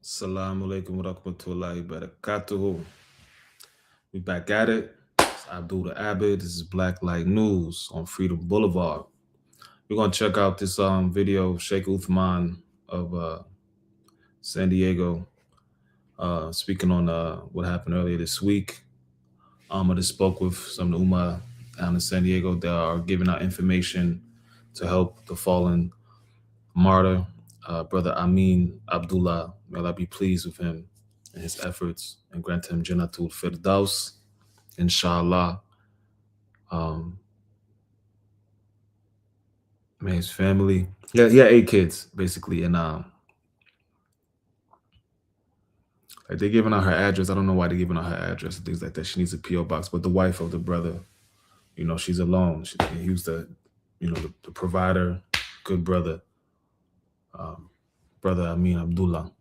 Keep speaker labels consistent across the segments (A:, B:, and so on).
A: Assalamu alaikum wa rahmatullahi wa barakatuhu. We back at it. It's Abdul the Abbott. This is Black Light News on Freedom Boulevard. We're gonna check out this video of Sheikh Uthman of San Diego speaking on what happened earlier this week. I just spoke with some of the Ummah down in San Diego that are giving out information to help the fallen martyr, Brother Amin Abdullah. May Allah be pleased with him and his efforts and grant him Jannatul Firdaus, inshallah. May his family. Yeah, he had 8 kids basically, and like they're giving out her address. I don't know why they're giving out her address and things like that. She needs a PO box, but the wife of the brother, she's alone. He was the provider, good brother, Brother Amin Abdullah.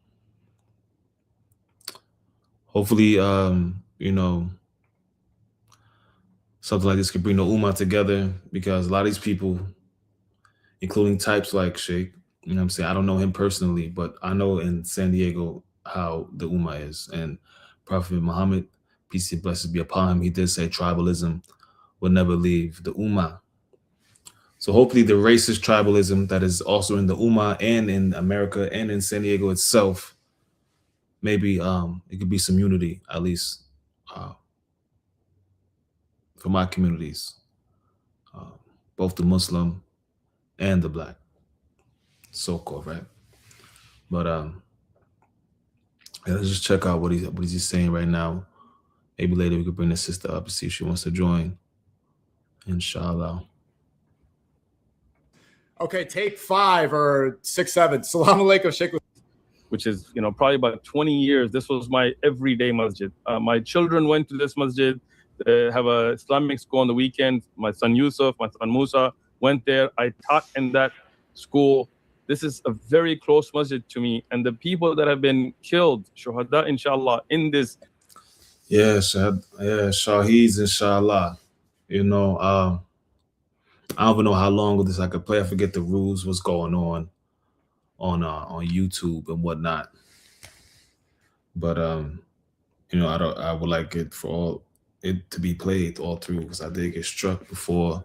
A: Hopefully, something like this could bring the Ummah together, because a lot of these people, including types like Shaykh, you know what I'm saying? I don't know him personally, but I know in San Diego how the Ummah is. And Prophet Muhammad, peace and blessings be upon him, he did say tribalism will never leave the Ummah. So hopefully the racist tribalism that is also in the Ummah and in America and in San Diego itself, maybe it could be some unity, at least for my communities, both the Muslim and the Black, so-called, right? But yeah, let's just check out what he's saying right now. Maybe later we could bring the sister up and see if she wants to join, inshallah.
B: Okay, tape 5 or 6, 7. Salam alaikum, Shaykh.
C: Which is, probably about 20 years. This was my everyday masjid. My children went to this masjid. They have a Islamic school on the weekends. My son Yusuf, my son Musa went there. I taught in that school. This is a very close masjid to me. And the people that have been killed, shuhada, inshallah, in this.
A: Yeah, shaheeds, inshallah. I don't even know how long of this I could play. I forget the rules, what's going on YouTube and whatnot. But I would like it for all it to be played all through, because I did get struck before.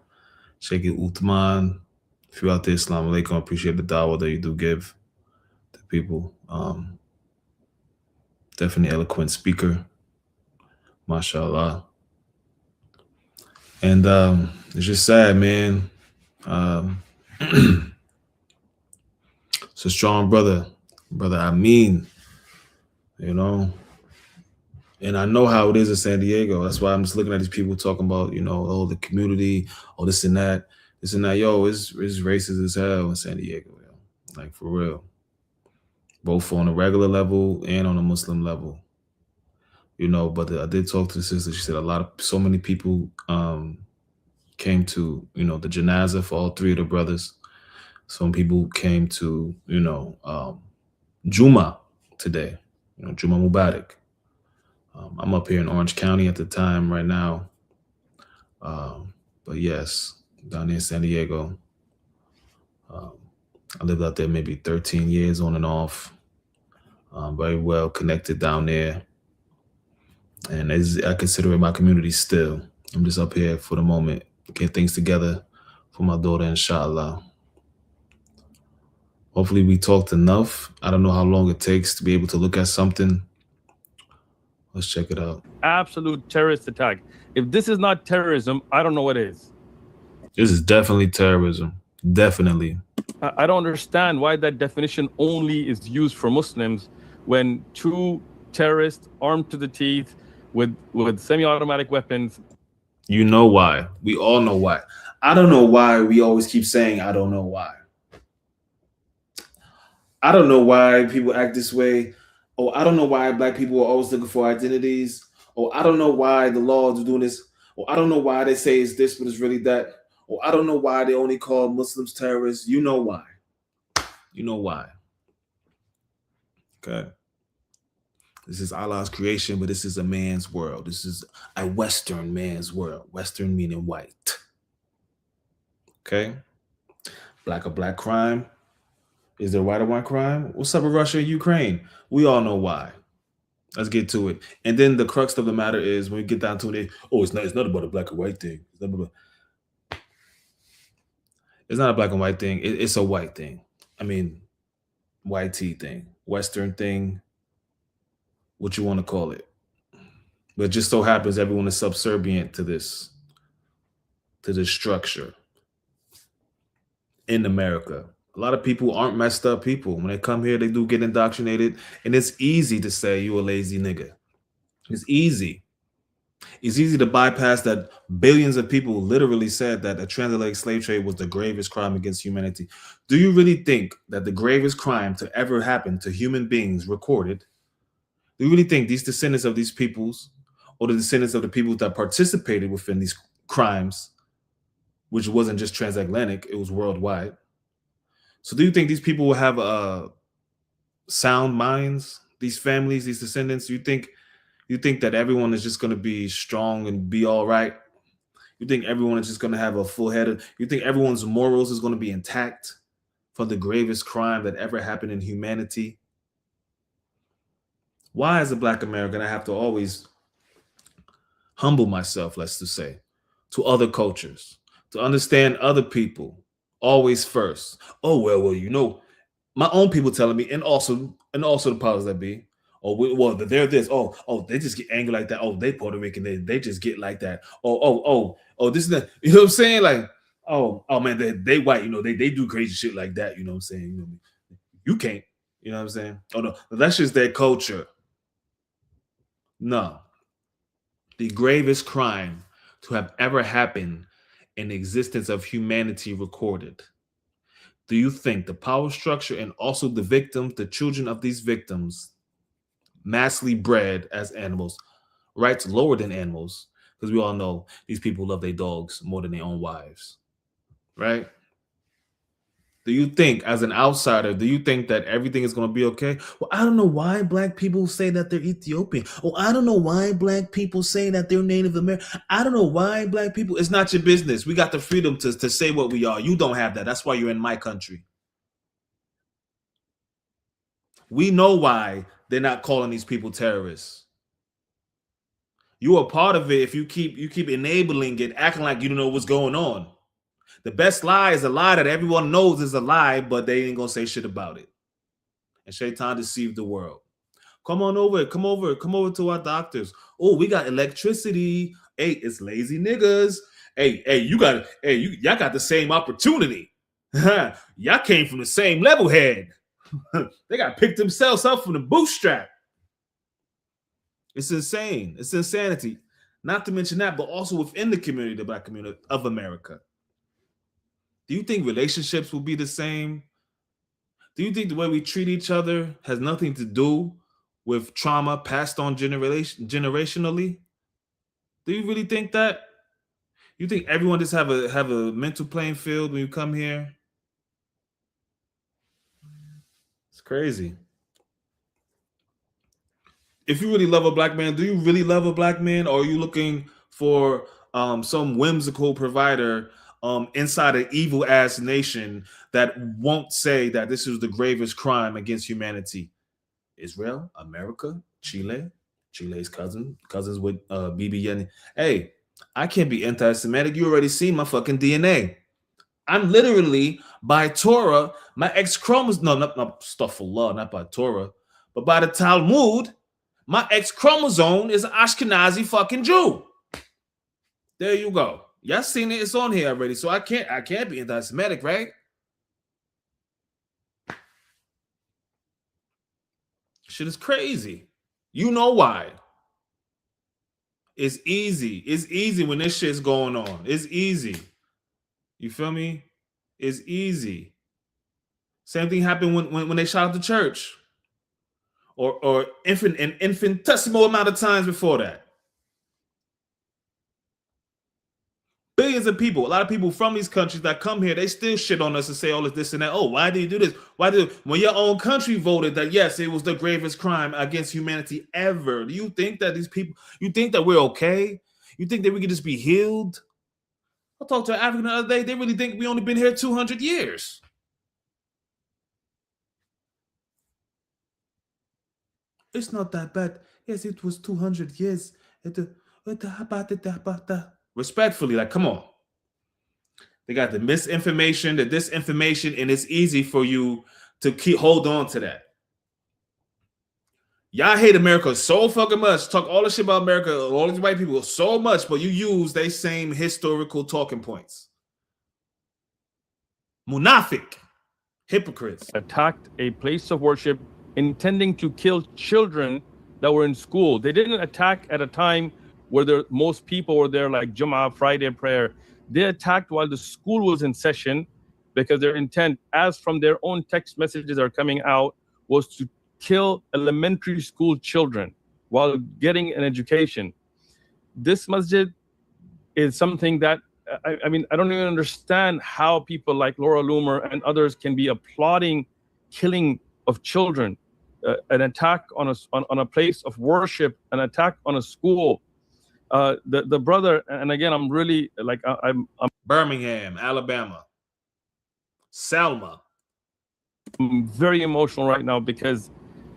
A: Shaykh Uthman, if you're out there, Islam alaikum, I appreciate the dawah that you do give to people. Definitely eloquent speaker, mashallah. And it's just sad, man. It's a strong brother Amin, and I know how it is in San Diego. That's why I'm just looking at these people talking about, the community, this and that. Yo, it's racist as hell in San Diego, yo. Like, for real. Both on a regular level and on a Muslim level. But I did talk to the sister. She said so many people came to, the janazah for all 3 of the brothers. Some people came to, Juma today, Juma Mubarak. I'm up here in Orange County at the time right now. But yes, down there in San Diego. I lived out there maybe 13 years on and off. Very well connected down there. And I consider it my community still. I'm just up here for the moment, get things together for my daughter, inshallah. Hopefully we talked enough. I don't know how long it takes to be able to look at something. Let's check it out.
C: Absolute terrorist attack. If this is not terrorism, I don't know what is.
A: This is definitely terrorism. Definitely.
C: I don't understand why that definition only is used for Muslims when 2 terrorists armed to the teeth with semi-automatic weapons.
A: You know why. We all know why. I don't know why we always keep saying, I don't know why. I don't know why people act this way. Oh, I don't know why Black people are always looking for identities. Oh, I don't know why the laws are doing this. Oh, I don't know why they say it's this, but it's really that. Oh, I don't know why they only call Muslims terrorists. You know why. You know why. Okay. This is Allah's creation, but this is a man's world. This is a Western man's world. Western meaning white. Okay. Black or black crime. Is there white or white crime? What's up with Russia and Ukraine? We all know why. Let's get to it. And then the crux of the matter is when we get down to it, oh, it's not about a black and white thing. It's not a black and white thing. It's a white thing. I mean, white tea thing, Western thing, what you want to call it. But it just so happens everyone is subservient to this structure in America. A lot of people aren't messed up people. When they come here, they do get indoctrinated. And it's easy to say you a lazy nigga. It's easy. It's easy to bypass that billions of people literally said that the transatlantic slave trade was the gravest crime against humanity. Do you really think that the gravest crime to ever happen to human beings recorded? Do you really think these descendants of these peoples or the descendants of the people that participated within these crimes, which wasn't just transatlantic, it was worldwide? So do you think these people will have sound minds, these families, these descendants? You think that everyone is just going to be strong and be all right? You think everyone is just going to have a full head of, you think everyone's morals is going to be intact for the gravest crime that ever happened in humanity? Why, as a black American, I have to always humble myself, let's just say, to other cultures, to understand other people always first? Oh, well, my own people telling me, and also the powers that be, well, they're this. Oh, they just get angry like that. Oh, they Puerto Rican. They just get like that. This is that. You know what I'm saying? Like, oh man, they white. They do crazy shit like that. You know what I'm saying? You can't. You know what I'm saying? Oh no, that's just their culture. No, the gravest crime to have ever happened in the existence of humanity recorded. Do you think the power structure and also the victims, the children of these victims, massively bred as animals, rights lower than animals? Because we all know these people love their dogs more than their own wives, right? Do you think, as an outsider, do you think that everything is going to be okay? Well, I don't know why black people say that they're Ethiopian. Oh, I don't know why black people say that they're Native American. I don't know why black people. It's not your business. We got the freedom to say what we are. You don't have that. That's why you're in my country. We know why they're not calling these people terrorists. You are part of it if you keep enabling it, acting like you don't know what's going on. The best lie is a lie that everyone knows is a lie, but they ain't gonna say shit about it. And Shaitan deceived the world. Come over to our doctors. Oh, we got electricity. Hey, it's lazy niggas. Hey, y'all got the same opportunity. Y'all came from the same level head. They got picked themselves up from the bootstrap. It's insane. It's insanity. Not to mention that, but also within the community, the black community of America. Do you think relationships will be the same? Do you think the way we treat each other has nothing to do with trauma passed on generationally? Do you really think that? You think everyone just have a mental playing field when you come here? It's crazy. If you really love a black man, do you really love a black man, or are you looking for some whimsical provider inside an evil ass nation that won't say that this is the gravest crime against humanity? Israel, America, Chile's cousins with Bibi Yeni. Hey, I can't be anti-Semitic. You already seen my fucking DNA. I'm literally, by Torah, my X chromosome. No, not astaghfirullah, not by Torah, but by the Talmud, my X chromosome is an Ashkenazi fucking Jew. There you go. Y'all seen it. It's on here already. So I can't be anti-Semitic, right? Shit is crazy. You know why. It's easy. It's easy when this shit's going on. It's easy. You feel me? It's easy. Same thing happened when they shot up the church. Or an infinitesimal amount of times before that. Billions of people, a lot of people from these countries that come here, they still shit on us and say all this and that. Oh, why did you do this? When your own country voted that, yes, it was the gravest crime against humanity ever. Do you think that these people, you think that we're okay? You think that we can just be healed? I talked to an African the other day. They really think we only been here 200 years. It's not that bad. Yes, it was 200 years. Respectfully, like, come on. They got the misinformation, the disinformation, and it's easy for you to hold on to that. Y'all hate America so fucking much. Talk all the shit about America, all these white people so much, but you use they same historical talking points. Munafik. Hypocrites.
C: Attacked a place of worship intending to kill children that were in school. They didn't attack at a time where most people were there, like Jum'ah, Friday prayer. They attacked while the school was in session, because their intent, as from their own text messages are coming out, was to kill elementary school children while getting an education. This masjid is something that, I mean, I don't even understand how people like Laura Loomer and others can be applauding killing of children, an attack on a place of worship, an attack on a school. The brother, and again, I'm really like, I'm
A: Birmingham, Alabama. Selma.
C: I'm very emotional right now, because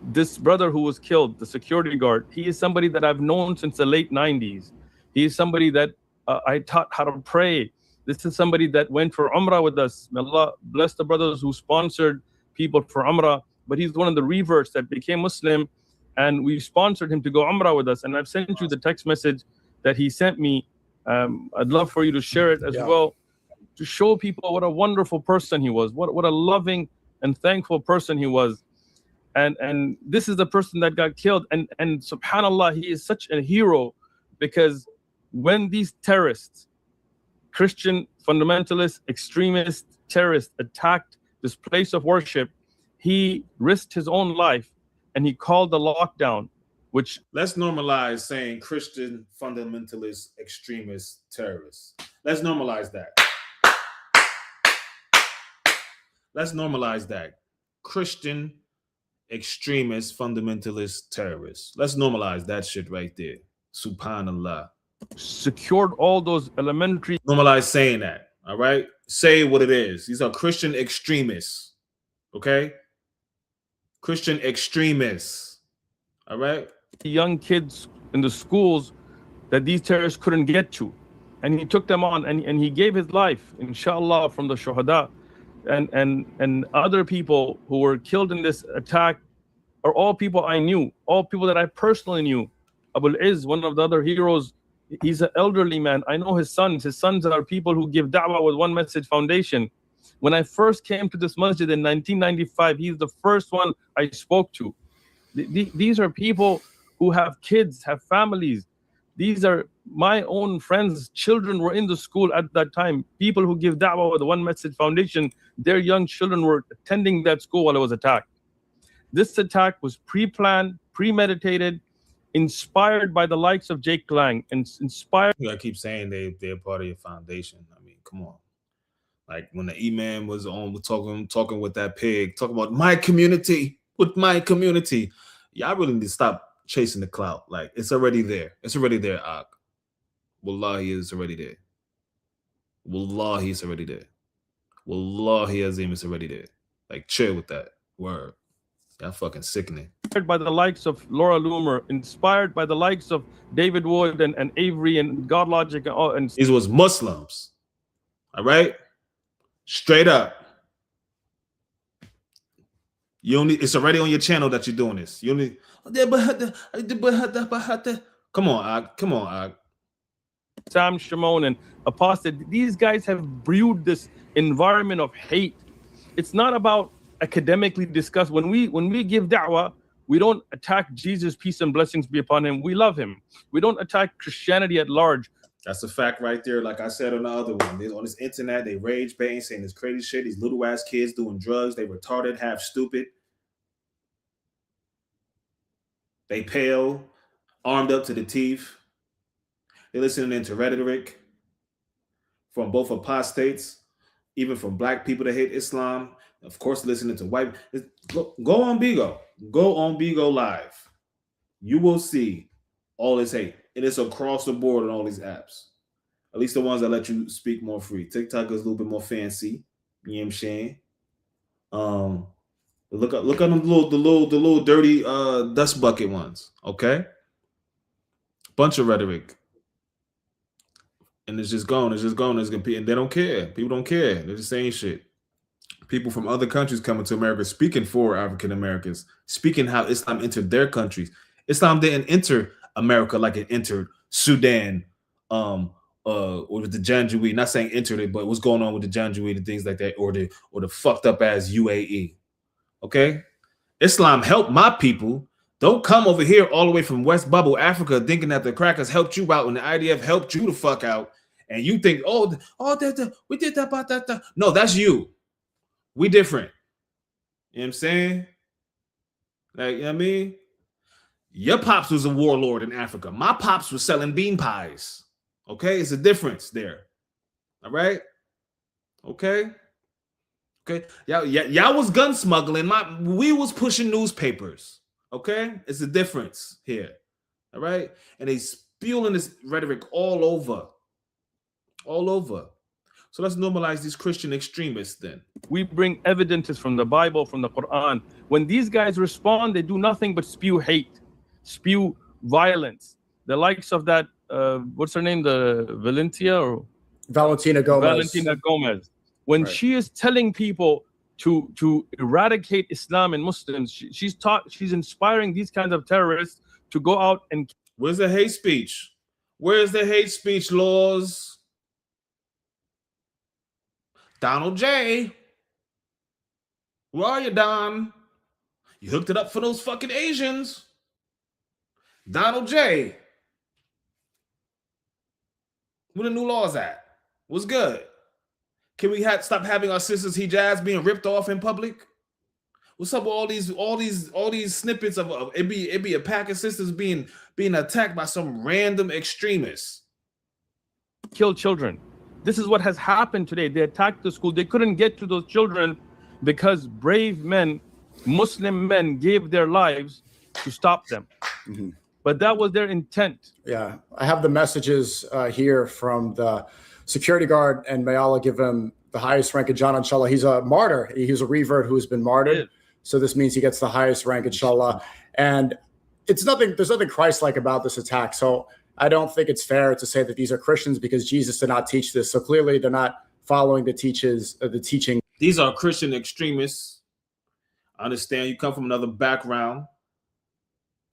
C: this brother who was killed, the security guard, he is somebody that I've known since the late 90s. He is somebody that I taught how to pray. This is somebody that went for Umrah with us. May Allah bless the brothers who sponsored people for Umrah. But he's one of the reverts that became Muslim, and we sponsored him to go Umrah with us. And I've sent you the text message that he sent me. I'd love for you to share it as well, to show people what a wonderful person he was, what a loving and thankful person he was. And this is the person that got killed. And subhanAllah, he is such a hero, because when these terrorists, Christian fundamentalists, extremists, terrorists attacked this place of worship, he risked his own life and he called the lockdown, which...
A: Let's normalize saying Christian fundamentalists, extremists, terrorists. Let's normalize that. Let's normalize that. Christian extremists, fundamentalists, terrorists. Let's normalize that shit right there. Subhanallah.
C: Secured all those elementary...
A: Normalize saying that, all right? Say what it is. These are Christian extremists, okay? Christian extremists, all right?
C: Young kids in the schools that these terrorists couldn't get to. And he took them on, and he gave his life, inshallah, from the shuhada. And other people who were killed in this attack are all people I knew, all people that I personally knew. Abul Izz, one of the other heroes, he's an elderly man. I know his sons. His sons are people who give da'wah with One Message Foundation. When I first came to this masjid in 1995, he's the first one I spoke to. These are people who have kids, have families. These are my own friends' children were in the school at that time. People who give da'wah with the One Message Foundation, their young children were attending that school while it was attacked. This attack was pre-planned, premeditated, inspired by the likes of Jake Lang, and inspired...
A: I keep saying they're part of your foundation. I mean, come on. Like when the imam was on talking with that pig, talking about my community, with my community. Y'all really need to stop chasing the clout. Like, it's already there. It's already there, Ak. Wallahi, it's already there. Wallahi, it's already there. Wallahi, Azim, it's already there. Like, chill with that. Word. Y'all fucking sickening.
C: Inspired by the likes of Laura Loomer, inspired by the likes of David Wood and Avery and God Logic and
A: these was Muslims. All right? Straight up. You only, it's already on your channel that you're doing this. You only, come on, Ak. Come on, Ak.
C: Sam Shimon and Apostate. These guys have brewed this environment of hate. It's not about academically discussed. When we give da'wah, we don't attack Jesus, peace and blessings be upon him. We love him. We don't attack Christianity at large.
A: That's a fact right there. Like I said on the other one, they're on this internet, they rage baiting, saying this crazy shit. These little ass kids doing drugs. They retarded, half stupid. They pale, armed up to the teeth. They're listening to rhetoric from both apostates, even from black people that hate Islam. Of course, listening to white. Go on Bigo. Go on Bigo Live. You will see all this hate. And it's across the board on all these apps. At least the ones that let you speak more free. TikTok is a little bit more fancy. You know what I'm saying? Look up the little dirty dust bucket ones. Okay, bunch of rhetoric, and it's just gone. It's just gone. It's gonna be, and they don't care. People don't care. They're just saying shit. People from other countries coming to America speaking for African Americans, speaking how Islam entered their countries. Islam didn't enter America like it entered Sudan, or with the Janjaweed. Not saying entered it, but what's going on with the Janjaweed and things like that, or the fucked up ass UAE. Okay, Islam helped my people. Don't come over here all the way from West Bubble, Africa, thinking that the crackers helped you out and the IDF helped you the fuck out, and you think, we did that, about that. No, that's you. We different. You know what I'm saying? Like, you know what I mean? Your pops was a warlord in Africa. My pops was selling bean pies. Okay? It's a difference there. All right? Okay? Okay? Y'all was gun smuggling. We was pushing newspapers. Okay? It's a difference here. All right? And they spewing this rhetoric all over. All over. So let's normalize these Christian extremists then.
C: We bring evidences from the Bible, from the Quran. When these guys respond, they do nothing but spew hate, spew violence. The likes of that, what's her name?
B: Valentina Gomez.
C: When she is telling people to eradicate Islam and Muslims, she's inspiring these kinds of terrorists to go out and...
A: Where's the hate speech? Where's the hate speech laws? Donald J. Where are you, Don? You hooked it up for those fucking Asians. Donald J. Where the new laws at? What's good? Can we stop having our sisters' hijabs being ripped off in public? What's up with all these snippets of it be a pack of sisters being attacked by some random extremists?
C: Kill children. This is what has happened today. They attacked the school. They couldn't get to those children because brave men, Muslim men, gave their lives to stop them. Mm-hmm. But that was their intent.
B: Yeah, I have the messages here from the security guard, and may Allah give him the highest rank in Jannah, inshallah. He's a martyr. He's a revert who has been martyred. Yeah. So this means he gets the highest rank, inshallah. And there's nothing Christ-like about this attack. So I don't think it's fair to say that these are Christians because Jesus did not teach this. So clearly they're not following the teaching.
A: These are Christian extremists. I understand you come from another background,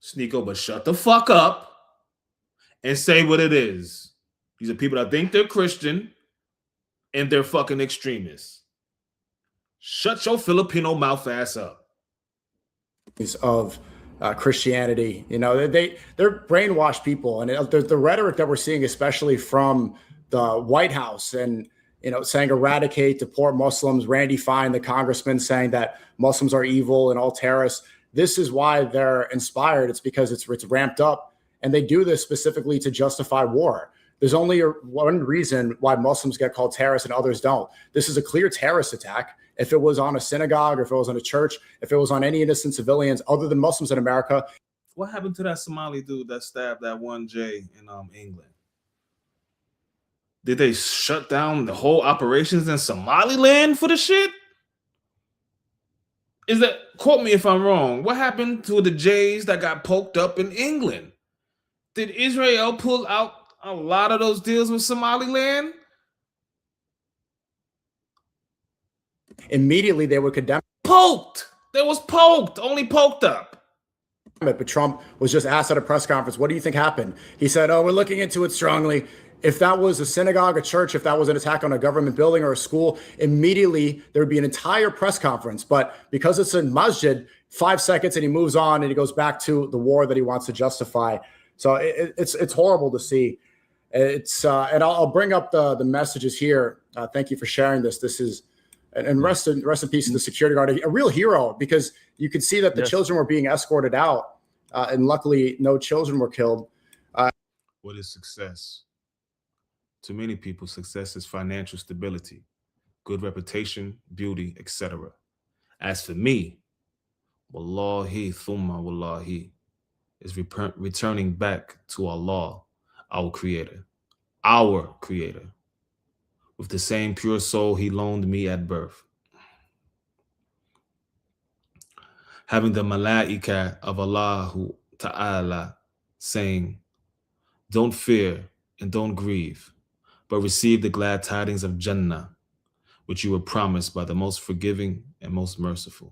A: Sneeko, but shut the fuck up and say what it is. These are people that think they're Christian and they're fucking extremists. Shut your Filipino mouth ass up.
B: Of Christianity, they're brainwashed people, and the rhetoric that we're seeing, especially from the White House, and saying eradicate, deport Muslims. Randy Fine, the congressman, saying that Muslims are evil and all terrorists. This is why they're inspired. It's because it's ramped up, and they do this specifically to justify war. There's only one reason why Muslims get called terrorists and others don't. This is a clear terrorist attack. If it was on a synagogue, or if it was on a church, if it was on any innocent civilians other than Muslims in America.
A: What happened to that Somali dude that stabbed that one J in England? Did they shut down the whole operations in Somaliland for the shit? Quote me if I'm wrong. What happened to the J's that got poked up in England? Did Israel pull out a lot of those deals with Somaliland?
B: Immediately they would condemn.
A: Poked. There was poked, only poked up.
B: But Trump was just asked at a press conference, what do you think happened? He said, we're looking into it strongly. If that was a synagogue, a church, if that was an attack on a government building or a school, immediately there would be an entire press conference. But because it's a masjid, 5 seconds and he moves on and he goes back to the war that he wants to justify. So it's horrible to see. And I'll bring up the messages here. Thank you for sharing this. This is, and rest in peace to the security guard, a real hero, because you could see that the children were being escorted out, and luckily no children were killed.
A: What is success? To many people, success is financial stability, good reputation, beauty, etc. As for me, wallahi thumma wallahi, is returning back to Allah, our creator, with the same pure soul he loaned me at birth. having the malaika of Allah Ta'ala saying, don't fear and don't grieve, but receive the glad tidings of Jannah, which you were promised by the most forgiving and most merciful.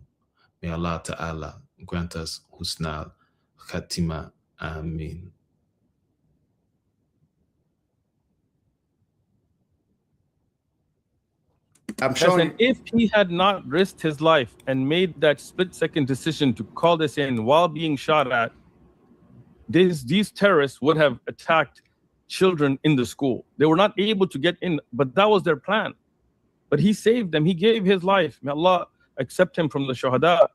A: May Allah Ta'ala grant us husnal khatima. Ameen.
B: I'm
C: Yes,
B: showing.
C: and if he had not risked his life and made that split-second decision to call this in while being shot at, these terrorists would have attacked children in the school. They were not able to get in, but that was their plan. But he saved them. He gave his life. May Allah accept him from the shuhada.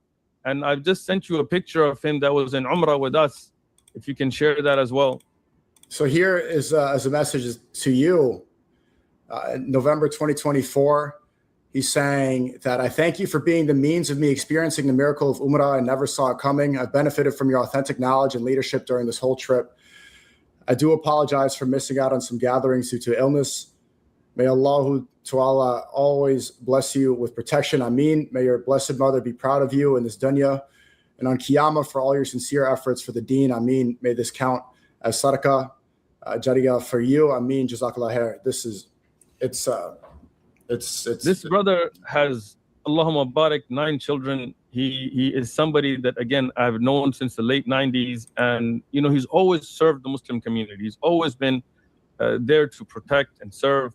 C: And I've just sent you a picture of him that was in Umrah with us. If you can share that as well.
B: So here is as a message to you. November 2024, he's saying that I thank you for being the means of me experiencing the miracle of Umrah. I never saw it coming. I've benefited from your authentic knowledge and leadership during this whole trip. I do apologize for missing out on some gatherings due to illness. May Allah Ta'ala always bless you with protection. Ameen. May your blessed mother be proud of you in this dunya and on Qiyamah for all your sincere efforts for the deen. Ameen. May this count as sadaqah jariyah for you. Ameen. Jazakallah khair.
C: This brother has, Allahumma barak, 9 children. He is somebody that, again, I've known since the late 90s. And, you know, he's always served the Muslim community. He's always been there to protect and serve.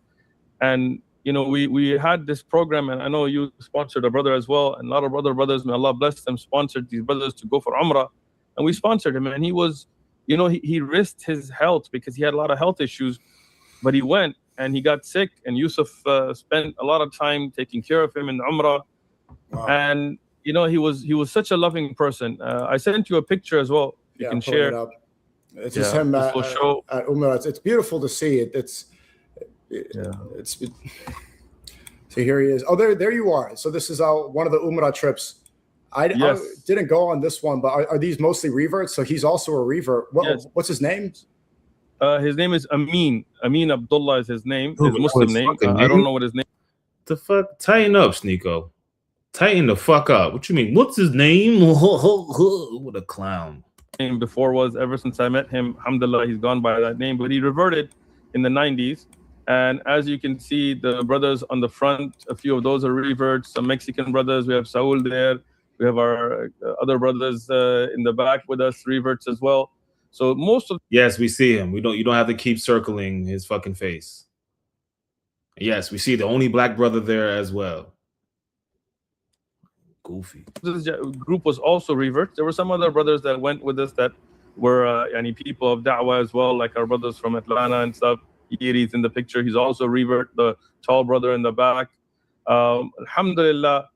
C: And, you know, we had this program, and I know you sponsored a brother as well. And a lot of other brothers, may Allah bless them, sponsored these brothers to go for Umrah. And we sponsored him. And he was, you know, he risked his health because he had a lot of health issues. But he went. And he got sick, and Yusuf spent a lot of time taking care of him in Umrah. Wow. And you know, he was such a loving person. I sent you a picture as well. You can share.
B: It up. It's just him at Umrah. It's beautiful to see it. So here he is. Oh, there you are. So this is one of the Umrah trips. I didn't go on this one, but are these mostly reverts? So he's also a revert. What's his name?
C: His name is Amin. Amin Abdullah is his name. His Muslim name. I don't know what his name.
A: The fuck? Tighten up, Sneeko. Tighten the fuck up. What you mean? What's his name? What a clown.
C: Name before was, ever since I met him, alhamdulillah, he's gone by that name. But he reverted in the 90s. And as you can see, the brothers on the front, a few of those are reverts. Some Mexican brothers. We have Saul there. We have our other brothers in the back with us, reverts as well. So most of
A: we see him. You don't have to keep circling his fucking face. Yes, we see the only black brother there as well. Goofy.
C: This group was also reverts. There were some other brothers that went with us that were people of da'wah as well, like our brothers from Atlanta and stuff. Yiri's in the picture. He's also revert, the tall brother in the back. Alhamdulillah,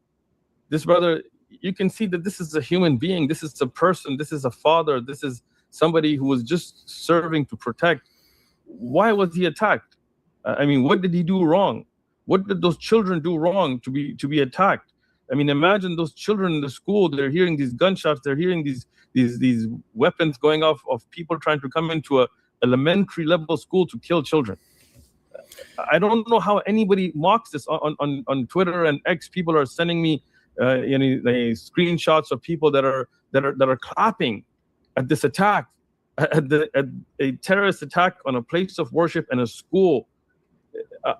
C: this brother, you can see that this is a human being. This is a person. This is a father. This is somebody who was just serving to protect. Why was he attacked? I mean, what did he do wrong? What did those children do wrong to be attacked? I mean, imagine those children in the school. They're hearing these gunshots. They're hearing these weapons going off of people trying to come into a elementary level school to kill children. I don't know how anybody mocks this on Twitter and X. People are sending me screenshots of people that are clapping at this attack, at a terrorist attack on a place of worship and a school.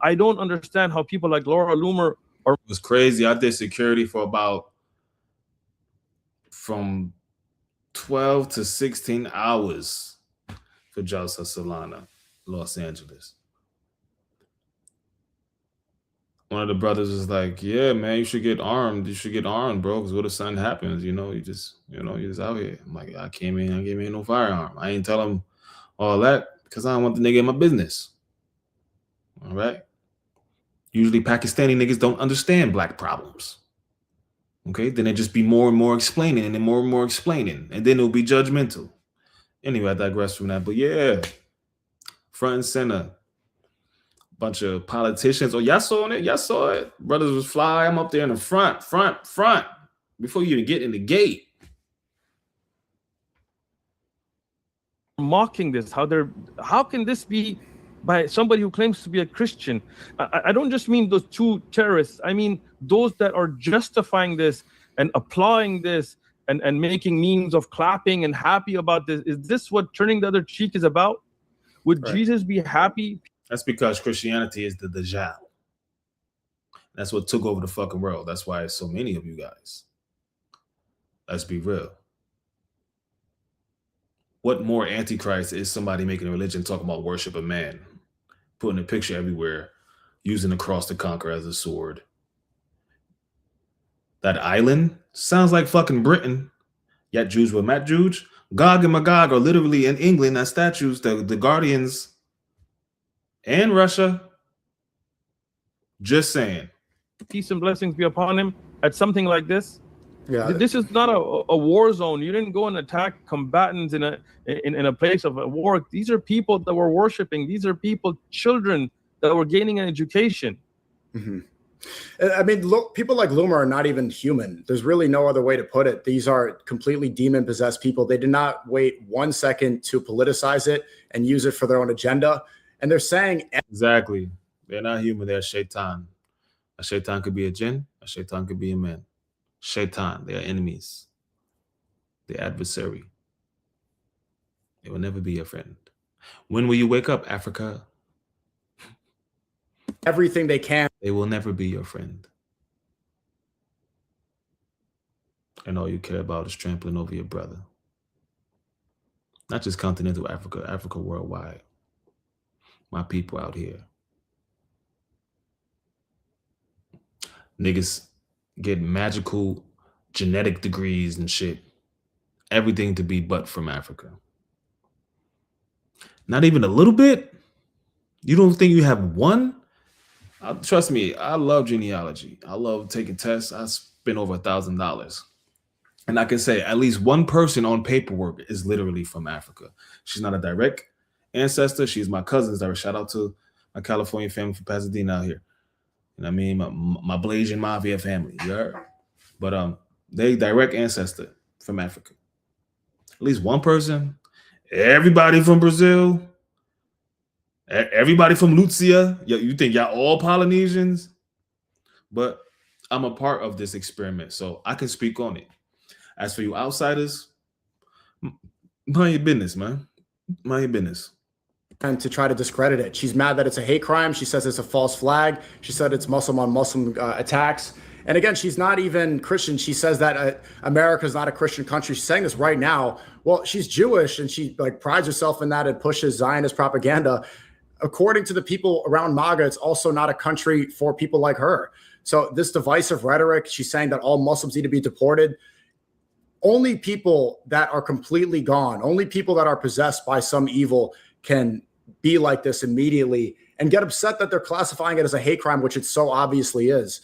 C: I don't understand how people like Laura Loomer are. It
A: was crazy. I did security for from 12 to 16 hours for Jalsa Solana, Los Angeles. One of the brothers was like, yeah, man, you should get armed. You should get armed, bro, because what if something happens? You're just out here. I'm like, I came in no firearm. I ain't tell him all that because I don't want the nigga in my business. All right? Usually Pakistani niggas don't understand black problems. Okay? Then it just be more and more explaining and then more and more explaining. And then it'll be judgmental. Anyway, I digress from that. But yeah, front and center. Bunch of politicians. Oh, y'all saw it? Y'all saw it? Brothers was fly. I'm up there in the front. Before you even get in the gate.
C: Mocking this. How can this be by somebody who claims to be a Christian? I don't just mean those two terrorists. I mean those that are justifying this and applying this and making memes of clapping and happy about this. Is this what turning the other cheek is about? Would Jesus be happy?
A: That's because Christianity is the Dajjal. That's what took over the fucking world. That's why so many of you guys. Let's be real. What more antichrist is somebody making a religion talking about worship a man, putting a picture everywhere, using the cross to conquer as a sword? That island sounds like fucking Britain. Yet Jews were Matt Juge. Gog and Magog are literally in England as statues, the Guardians and Russia. Just saying.
C: Peace and blessings be upon him at something like this.
B: Yeah.
C: This is not a war zone. You didn't go and attack combatants in a place of war. These are people that were worshiping. These are people, children that were gaining an education.
B: Mm-hmm. I mean, look, people like Luma are not even human. There's really no other way to put it. These are completely demon-possessed people. They did not wait 1 second to politicize it and use it for their own agenda. And they're saying...
A: Exactly. They're not human. They're shaitan. A shaitan could be a jinn. A shaitan could be a man. Shaitan, they are enemies. The adversary. They will never be your friend. When will you wake up, Africa?
B: Everything they can.
A: They will never be your friend. And all you care about is trampling over your brother. Not just continental Africa, Africa worldwide. My people out here. Niggas get magical genetic degrees and shit. Everything to be but from Africa. Not even a little bit? You don't think you have one? Trust me, I love genealogy. I love taking tests. I spent over $1,000. And I can say at least one person on paperwork is literally from Africa. She's not a direct ancestor. She's my cousin's direct. Shout out to my California family from Pasadena out here. You know what I mean? My Blasian Mafia family. You heard? But they direct ancestor from Africa. At least one person. Everybody from Brazil. Everybody from Lucia. You think y'all all Polynesians? But I'm a part of this experiment, so I can speak on it. As for you outsiders, mind your business, man. Mind your business.
B: And to try to discredit it. She's mad that it's a hate crime. She says it's a false flag. She said it's Muslim on Muslim attacks. And again, she's not even Christian. She says that America is not a Christian country. She's saying this right now. Well, she's Jewish and she prides herself in that and pushes Zionist propaganda. According to the people around MAGA, it's also not a country for people like her. So this divisive rhetoric, she's saying that all Muslims need to be deported. Only people that are completely gone, only people that are possessed by some evil can be like this immediately and get upset that they're classifying it as a hate crime, which it so obviously is.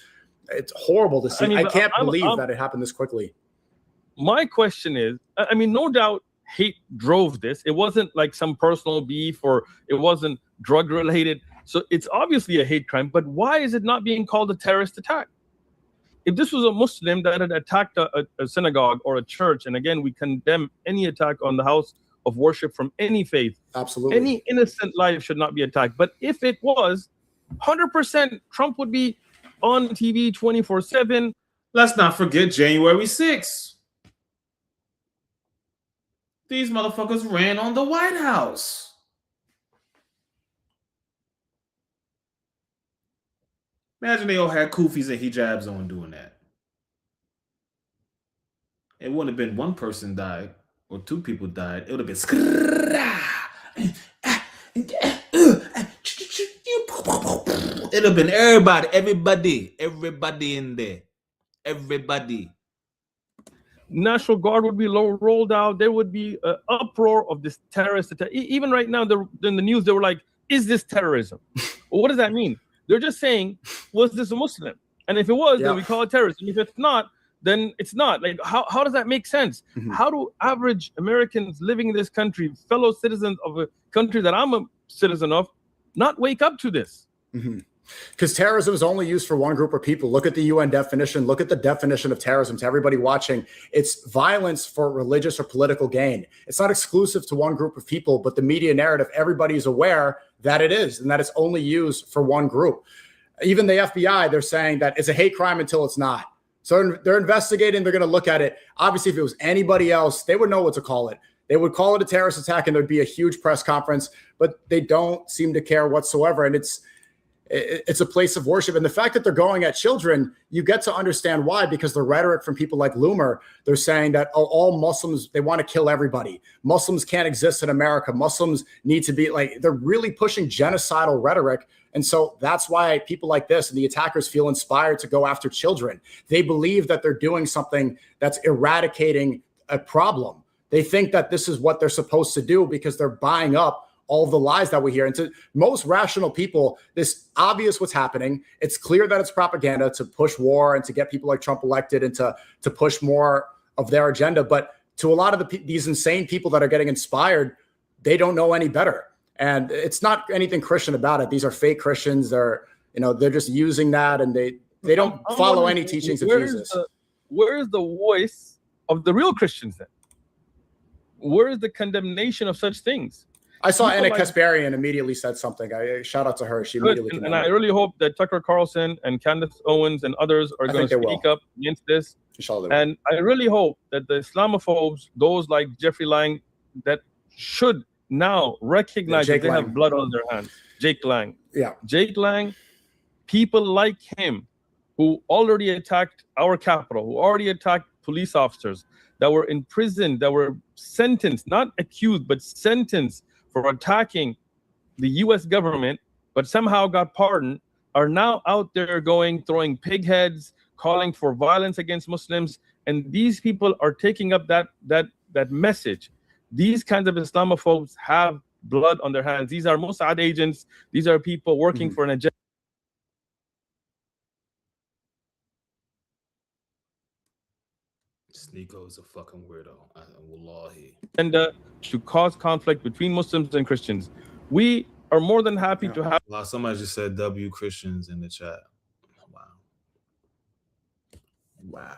B: It's horrible to see. I can't believe that it happened this quickly.
C: My question is, I mean, no doubt hate drove this. It wasn't like some personal beef or it wasn't drug related. So it's obviously a hate crime, but why is it not being called a terrorist attack? If this was a Muslim that had attacked a synagogue or a church, and again, we condemn any attack on the house of worship from any faith.
B: Absolutely.
C: Any innocent life should not be attacked. But if it was, 100% Trump would be on TV 24/7.
A: Let's not forget January 6th. These motherfuckers ran on the White House. Imagine they all had kufis and hijabs on doing that. It wouldn't have been one person died or two people died. It would have been it'd have been everybody in there. Everybody.
C: National Guard would be rolled out. There would be an uproar of this terrorist attack. Even right now, in the news, they were like, is this terrorism? Well, what does that mean? They're just saying, was this a Muslim? And if it was, then we call it terrorism. If it's not, then it's not. Like, how does that make sense? Mm-hmm. How do average Americans living in this country, fellow citizens of a country that I'm a citizen of, not wake up to this?
B: Mm-hmm. Because terrorism is only used for one group of people. Look at the UN definition. Look at the definition of terrorism to everybody watching. It's violence for religious or political gain. It's not exclusive to one group of people, but the media narrative, everybody is aware that it is and that it's only used for one group. Even the FBI, they're saying that it's a hate crime until it's not. So they're investigating. They're going to look at it. Obviously, if it was anybody else, they would know what to call it. They would call it a terrorist attack, and there'd be a huge press conference. But they don't seem to care whatsoever. And it's a place of worship. And the fact that they're going at children, you get to understand why, because the rhetoric from people like Loomer, they're saying that all Muslims, they want to kill everybody. Muslims can't exist in America. Muslims need to be like, they're really pushing genocidal rhetoric. And so that's why people like this and the attackers feel inspired to go after children. They believe that they're doing something that's eradicating a problem. They think that this is what they're supposed to do because they're buying up all of the lies that we hear. And to most rational people, this obvious what's happening. It's clear that it's propaganda to push war and to get people like Trump elected and to push more of their agenda. But to a lot of these insane people that are getting inspired, they don't know any better. And it's not anything Christian about it. These are fake Christians. They're just using that, and they don't follow any teachings of Jesus.
C: Where is the voice of the real Christians then? Where is the condemnation of such things?
B: I saw Anna Kasparian immediately said something. Shout out to her. She immediately
C: and I really hope that Tucker Carlson and Candace Owens and others are going to speak up against this. And I really hope that the Islamophobes, those like Jeffrey Lang, that should now recognize that they have blood on their hands. Jake Lang.
B: Yeah.
C: Jake Lang, people like him who already attacked our Capitol, who already attacked police officers, that were in prison, that were sentenced, not accused, but sentenced for attacking the US government, but somehow got pardoned, are now out there throwing pig heads, calling for violence against Muslims. And these people are taking up that message. These kinds of Islamophobes have blood on their hands. These are Mossad agents. These are people working for an agenda.
A: Sneeko is a fucking weirdo. Wallahi.
C: And to cause conflict between Muslims and Christians. We are more than happy to have.
A: Wow, somebody just said W Christians in the chat. Wow.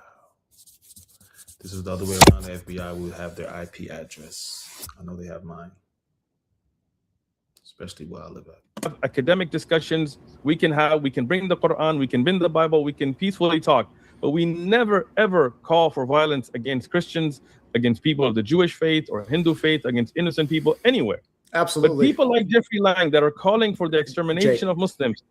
A: This is the other way around. The FBI will have their IP address. I know they have mine, especially where I live at.
C: Academic discussions we can bring the Quran, we can bring the Bible, we can peacefully talk. But we never, ever call for violence against Christians, against people of the Jewish faith or Hindu faith, against innocent people anywhere.
B: Absolutely.
C: But people like Jeffrey Lang that are calling for the extermination of Muslims,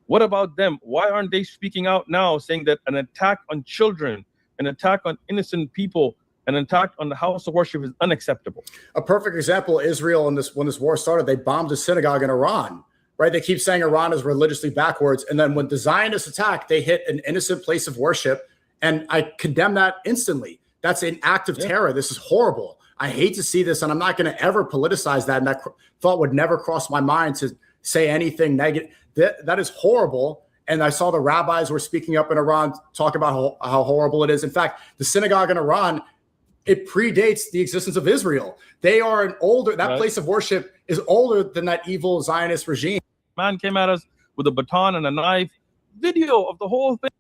C: what about them? Why aren't they speaking out now saying that an attack on children, an attack on innocent people, an attack on the house of worship is unacceptable?
B: A perfect example, Israel, when this war started, they bombed a synagogue in Iran. Right? They keep saying Iran is religiously backwards. And then when the Zionists attack, they hit an innocent place of worship. And I condemn that instantly. That's an act of terror. This is horrible. I hate to see this, and I'm not going to ever politicize that. And that thought would never cross my mind to say anything negative. That is horrible. And I saw the rabbis were speaking up in Iran, talk about how horrible it is. In fact, the synagogue in Iran, it predates the existence of Israel. They are that place of worship is older than that evil Zionist regime.
C: Man came at us with a baton and a knife. Video of the whole thing.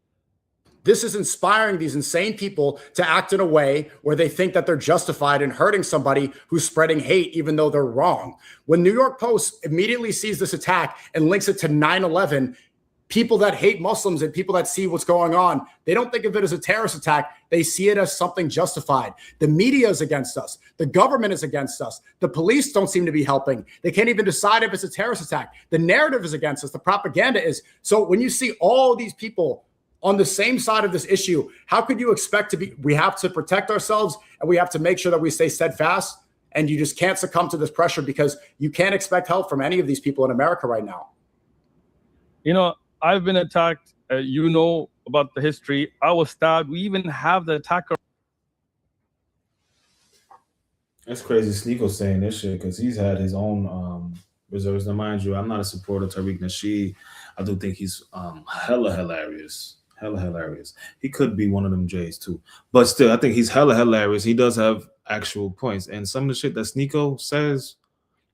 B: This is inspiring these insane people to act in a way where they think that they're justified in hurting somebody who's spreading hate, even though they're wrong. When New York Post immediately sees this attack and links it to 9/11, people that hate Muslims and people that see what's going on, they don't think of it as a terrorist attack. They see it as something justified. The media is against us. The government is against us. The police don't seem to be helping. They can't even decide if it's a terrorist attack. The narrative is against us. The propaganda is. So when you see all these people on the same side of this issue, how could you expect to be? We have to protect ourselves, and we have to make sure that we stay steadfast. And you just can't succumb to this pressure, because you can't expect help from any of these people in America right now.
C: I've been attacked. You know about the history. I was stabbed. We even have the attacker.
A: That's crazy. Sneeko saying this shit because he's had his own reserves. Now, mind you, I'm not a supporter of Tariq Nasheed. I do think he's hella hilarious. Hella hilarious. He could be one of them Jays too. But still, I think he's hella hilarious. He does have actual points. And some of the shit that Sneeko says,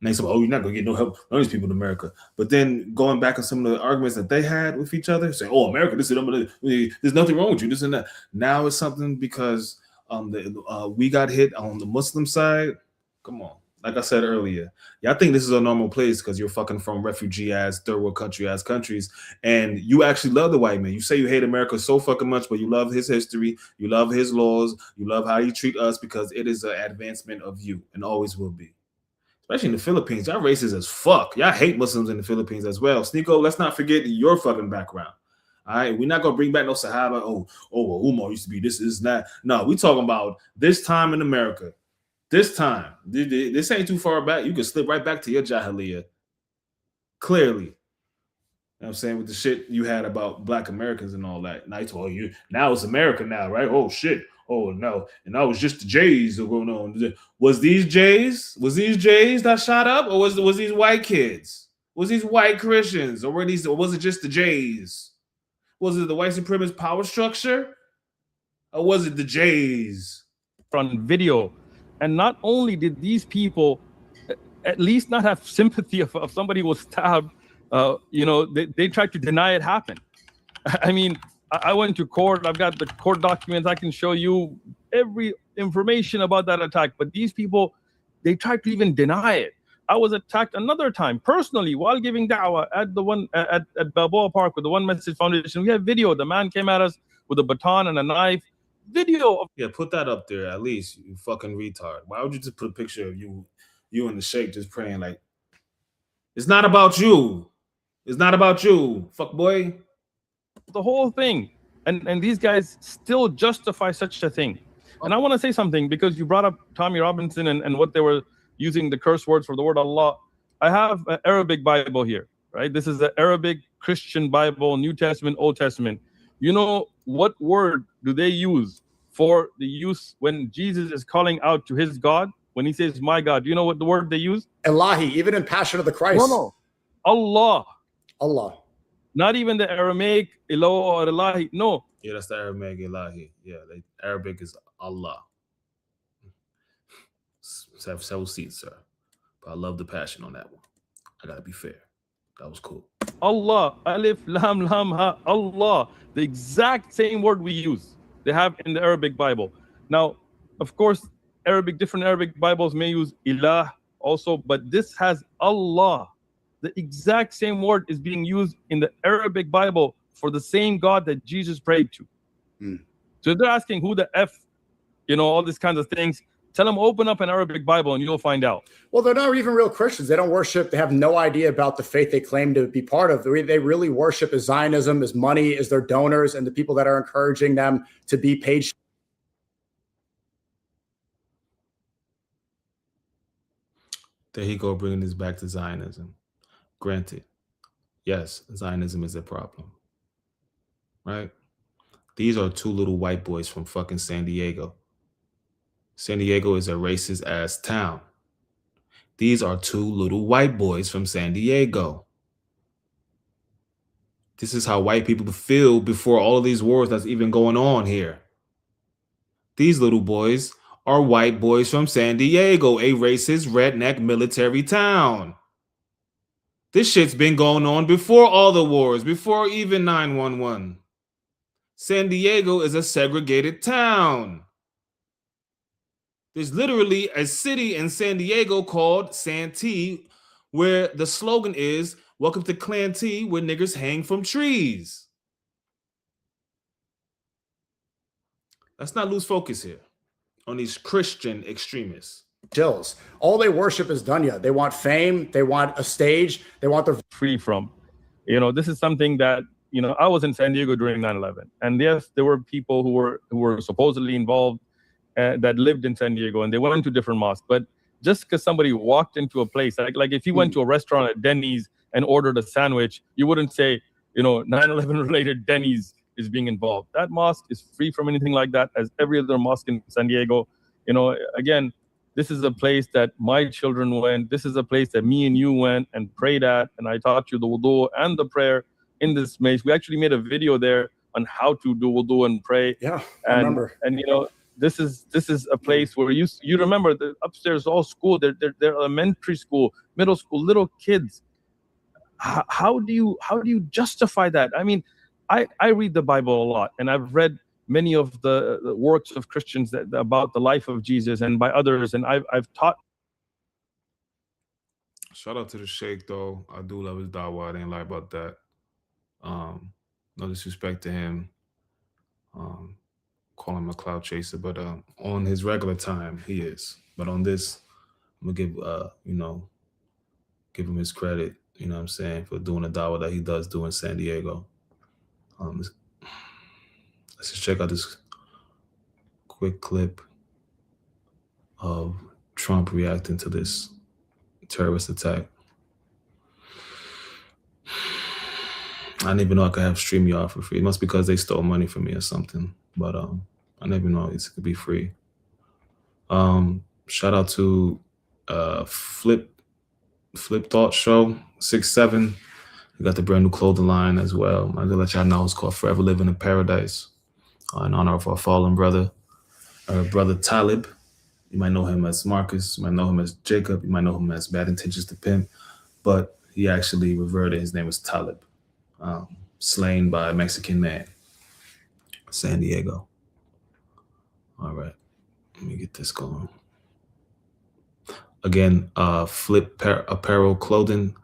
A: and they say, oh, you're not going to get no help from these people in America. But then going back on some of the arguments that they had with each other, saying, oh, America, this is there's nothing wrong with you, this and that. Now it's something because we got hit on the Muslim side. Come on. like I said earlier, y'all think this is a normal place because you're fucking from refugee ass, third world country ass countries, and you actually love the white man. You say you hate America so fucking much, but you love his history, you love his laws, you love how he treat us because it is an advancement of you and always will be. Especially in the Philippines, y'all racist as fuck. Y'all hate Muslims in the Philippines as well. Sneeko, let's not forget your fucking background. All right, we're not gonna bring back no Sahaba. Well, Umar used to be this, is that. No, we talking about this time in America. This time, this ain't too far back. You can slip right back to your Jahiliyyah. Clearly, you know what I'm saying, with the shit you had about Black Americans and all that. Now you now it's America now, right? Oh shit. Oh no, and that was just the Jays that were going on. Was these Jays? Was these Jays that shot up, or was these white kids? Was these white Christians, or were these? Or was it just the Jays? Was it the white supremacist power structure, or was it the Jays?
C: On video, and not only did these people at least not have sympathy if somebody was stabbed, they tried to deny it happened. I mean, I went to court. I've got the court documents. I can show you every information about that attack. But these people, they tried to even deny it. I was attacked another time personally while giving da'wah at the one at Balboa Park with the One Message Foundation. We have video. The man came at us with a baton and a knife. Video of
A: put that up there at least, you fucking retard. Why would you just put a picture of you and the Shaykh just praying? Like, it's not about you. It's not about you, fuck boy.
C: The whole thing, and these guys still justify such a thing. And I want to say something, because you brought up Tommy Robinson and what they were using the curse words for the word Allah. I have an Arabic Bible here, right? This is the Arabic Christian Bible, New Testament, Old Testament. You know what word do they use for the use when Jesus is calling out to his God? When he says, my God, do you know what the word they use?
B: Elahi, even in Passion of the Christ.
C: No. Allah.
B: Allah.
C: Not even the Aramaic Elo or Elahi. No.
A: Yeah, that's the Aramaic Ilahi. Yeah, Arabic is Allah. Have several seats, sir. But I love the passion on that one. I gotta be fair. That was cool.
C: Allah, Alif, Lam, Lam, Ha, Allah. The exact same word we use. They have in the Arabic Bible. Now, of course, different Arabic Bibles may use Ilah also, but this has Allah. The exact same word is being used in the Arabic Bible for the same God that Jesus prayed to. So if they're asking who the F, all these kinds of things, tell them open up an Arabic Bible and you'll find out.
B: Well, they're not even real Christians. They don't worship. They have no idea about the faith they claim to be part of. They really worship as Zionism, as money, as their donors, and the people that are encouraging them to be paid.
A: There he go, bringing this back to Zionism. Granted, yes, Zionism is a problem, right? These are two little white boys from fucking San Diego. San Diego is a racist ass town. These are two little white boys from San Diego. This is how white people feel before all of these wars that's even going on here. These little boys are white boys from San Diego, a racist redneck military town. This shit's been going on before all the wars, before even 9/11. San Diego is a segregated town. There's literally a city in San Diego called Santee, where the slogan is, welcome to Clan T, where niggas hang from trees. Let's not lose focus here on these Christian extremists.
B: Jills. All they worship is dunya. They want fame. They want a stage. They want their
C: free from. This is something that, I was in San Diego during 9/11. And yes, there were people who were supposedly involved that lived in San Diego, and they went to different mosques. But just because somebody walked into a place, like if you went to a restaurant at Denny's and ordered a sandwich, you wouldn't say, 9/11 related Denny's is being involved. That mosque is free from anything like that, as every other mosque in San Diego. Again, this is a place that my children went. This is a place that me and you went and prayed at. And I taught you the wudu and the prayer in this place. We actually made a video there on how to do wudu and pray.
B: Yeah, I remember.
C: And this is a place where you remember the upstairs all school. They're elementary school, middle school, little kids. How do you justify that? I mean, I read the Bible a lot, and I've read many of the works of Christians about the life of Jesus and by others, and I've taught
A: Shout out to the Shaykh though. I do love his dawah. I ain't lie about that. No disrespect to him. Um, call him a cloud chaser, but on his regular time he is. But on this, I'm gonna give give him his credit. You know what I'm saying, for doing the dawah that he does do in San Diego. Let's just check out this quick clip of Trump reacting to this terrorist attack. I didn't even know I could have StreamYard for free. It must be because they stole money from me or something. But I never know it could be free. Shout out to Flip Thought Show 6'7". We got the brand new clothing line as well. I'm gonna let y'all know it's called Forever Living in Paradise, in honor of our fallen brother, brother Talib. You might know him as Marcus. You might know him as Jacob. You might know him as Bad Intentions to Pimp. But he actually reverted. His name was Talib, slain by a Mexican man, San Diego. All right, let me get this going. Again, Flip Apparel Clothing,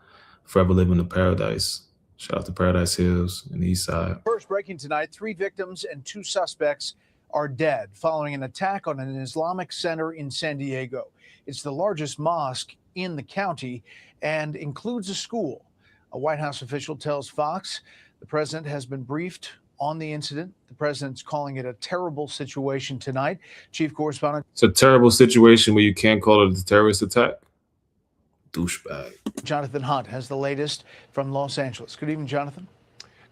A: Forever Living in Paradise. Shout out to Paradise Hills and the East Side.
D: First breaking tonight, 3 victims and 2 suspects are dead following an attack on an Islamic center in San Diego. It's the largest mosque in the county and includes a school. A White House official tells Fox the president has been briefed on the incident. The president's calling it a terrible situation tonight. Chief correspondent.
A: It's a terrible situation where you can't call it a terrorist attack. Douchebag.
D: Jonathan Hunt has the latest from Los Angeles. Good evening, Jonathan.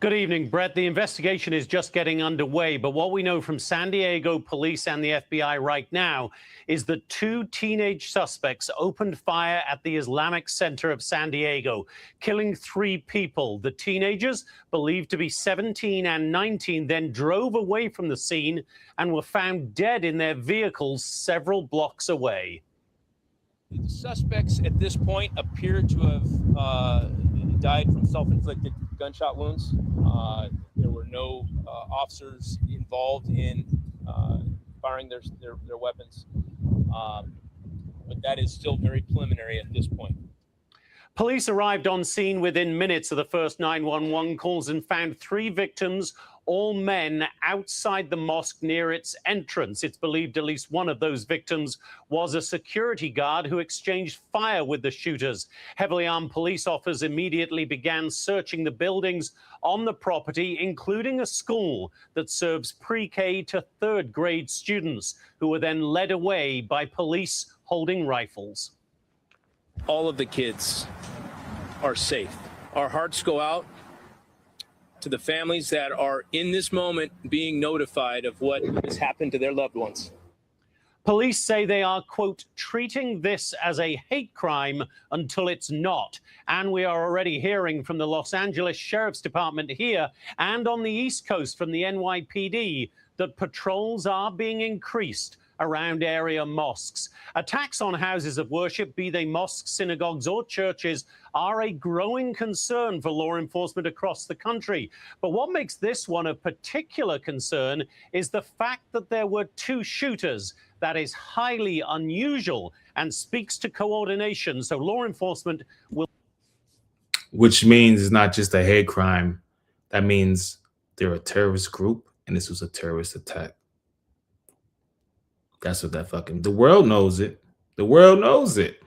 E: Good evening, Brett. The investigation is just getting underway, but what we know from San Diego police and the FBI right now is that 2 teenage suspects opened fire at the Islamic Center of San Diego, killing 3 people. The teenagers, believed to be 17 and 19, then drove away from the scene and were found dead in their vehicles several blocks away.
F: The suspects at this point appear to have died from self-inflicted gunshot wounds. There were no officers involved in firing their weapons, but that is still very preliminary at this point.
E: Police arrived on scene within minutes of the first 911 calls and found 3 victims, all men, outside the mosque near its entrance. It's believed at least one of those victims was a security guard who exchanged fire with the shooters. Heavily armed police officers immediately began searching the buildings on the property, including a school that serves pre-K to 3rd grade students, who were then led away by police holding rifles.
F: All of the kids are safe. Our hearts go out to the families that are in this moment being notified of what has happened to their loved ones.
E: Police say they are, quote, treating this as a hate crime until it's not. And we are already hearing from the Los Angeles Sheriff's Department here and on the East Coast from the NYPD that patrols are being increased around area mosques. Attacks on houses of worship, be they mosques, synagogues, or churches, are a growing concern for law enforcement across the country. But what makes this one of particular concern is the fact that there were 2 shooters. That is highly unusual and speaks to coordination. So law enforcement will.
A: Which means it's not just a hate crime. That means they're a terrorist group and this was a terrorist attack. That's what that fucking, the world knows it. The world knows it.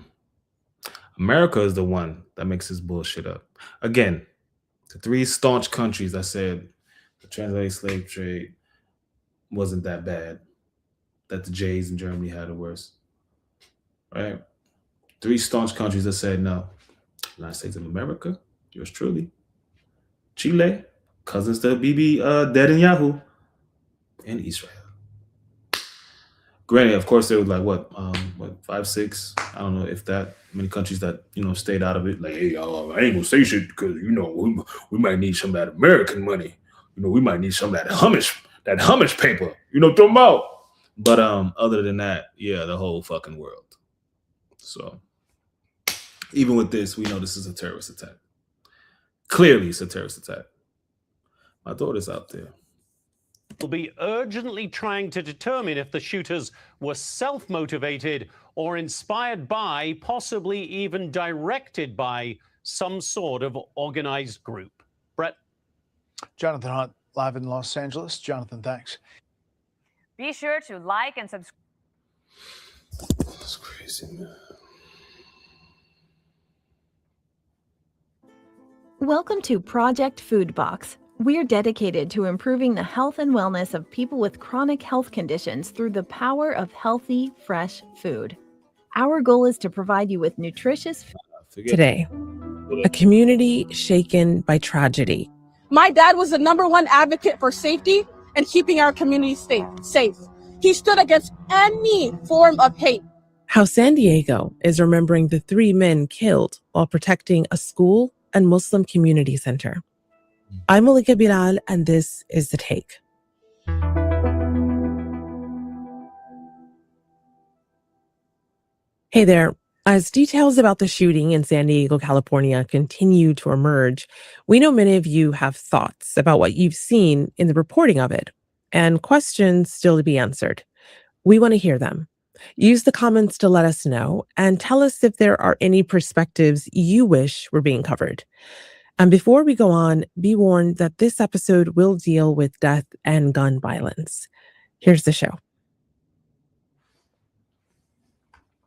A: America is the one that makes this bullshit up. Again, the 3 staunch countries that said the transatlantic slave trade wasn't that bad, that the Jays in Germany had it worse, right? 3 staunch countries that said no. United States of America, yours truly. Chile, cousins to Bibi Netanyahu, and Israel. Granted, of course, there was like what 5, 6, I don't know if that many countries that stayed out of it. Like, hey, I ain't gonna say shit because we might need some of that American money. We might need some of that hummus paper. Throw them out. But other than that, yeah, the whole fucking world. So even with this, we know this is a terrorist attack. Clearly, it's a terrorist attack. My daughter's out there.
E: will be urgently trying to determine if the shooters were self-motivated or inspired by, possibly even directed by, some sort of organized group. Brett?
D: Jonathan Hunt, live in Los Angeles. Jonathan, thanks.
G: Be sure to like and subscribe.
A: That's crazy, man.
H: Welcome to Project Food Box. We're dedicated to improving the health and wellness of people with chronic health conditions through the power of healthy, fresh food. Our goal is to provide you with nutritious food.
I: Today, a community shaken by tragedy.
J: My dad was the #1 advocate for safety and keeping our community safe. He stood against any form of hate.
I: How San Diego is remembering the 3 men killed while protecting a school and Muslim community center. I'm Malika Bilal, and this is The Take. Hey there. As details about the shooting in San Diego, California continue to emerge, we know many of you have thoughts about what you've seen in the reporting of it, and questions still to be answered. We want to hear them. Use the comments to let us know, and tell us if there are any perspectives you wish were being covered. And before we go on, be warned that this episode will deal with death and gun violence. Here's the show.